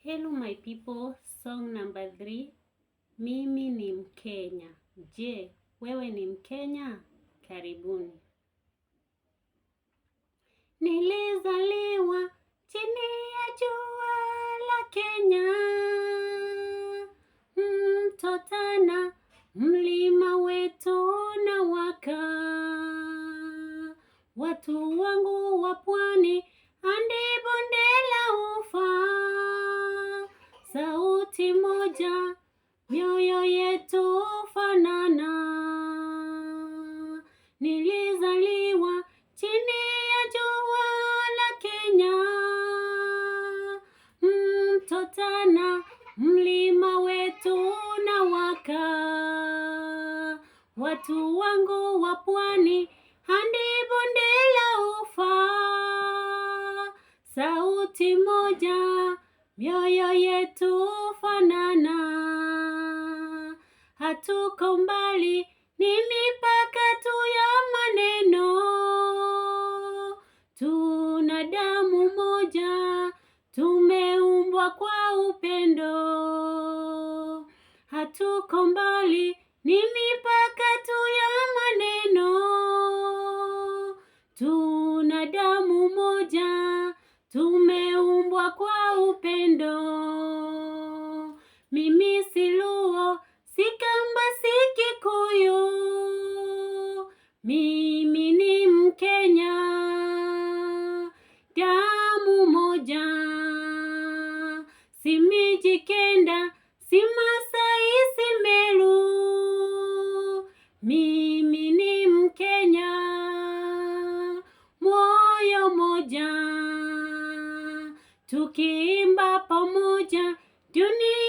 Hello my people, song number 3. Mimi ni Mkenya. Je, wewe ni Mkenya? Karibuni. Nilizaliwa chini ya jua la Kenya, mto Tana, mlima wetu unawaka. Watu wangu wa pwani hadi bonde la ufa, sauti moja, mioyo yetu fanana. Nilizaliwa chini ya jua la Kenya, mto Tana, mlima wetu unawaka. Watu wangu wa pwani hadi bonde la ufa, sauti moja, mioyo yetu fanana. Hatuko mbali, ni mipaka tu ya maneno. Tuna damu moja, tumeumbwa kwa upendo. Hatuko mbali, ni mipaka tu ya maneno. Tuna damu moja, tumeumbwa kwa upendo. Mimi si Luo, si Kamba, si Kikuyu, mimi ni Mkenya, damu moja. Si Mijikenda, si Masai, si Meru, mimi ni Mkenya, moyo moja. Tukiimba pamoja, dunia